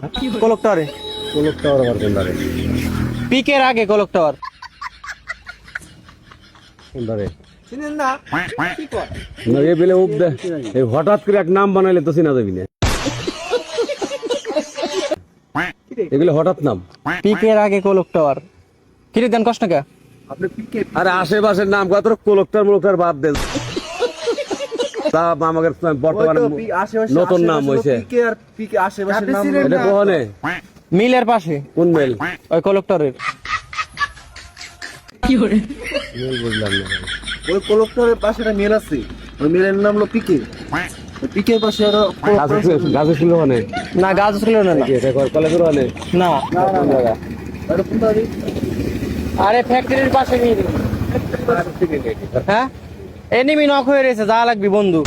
কলক টাওয়ারে। কলক টাওয়ার আবার কোন ধারে? পিকের আগে কলক টাওয়ার। কোন ধারে? চিনেন না? কি কয়? না এ বেলে উপদে এই হঠাৎ করে এক নাম বানাইলে তো চিনা যাবি না। এগুলো হঠাৎ নাম। পিকের আগে কলক টাওয়ার। কিরে দেন কষ্ট কে? আরে আশেপাশের নাম কত কলকটার মুলকটার বাদ দেন। তা আমাদের বর্তমানে নতুন নাম হইছে। এটা কোহনে? মিলের পাশে। কোন মেল? ওই কলক টাওয়ারের। মেল বুঝলাম না। ওই কলেক্টরের পাশে একটা মিল আছে, ওই মিলের নাম হলো পিকে। ওই পিকের পাশে আরো গাছ ছিল ওখানে? না গাছ ছিল না। এটা কলেজের ওখানে? না। কোন জায়গা? আরে ফ্যাক্টরির পাশে মিল। হ্যাঁ এনিমি নক হয়ে রয়েছে, যা লাগবি বন্ধু।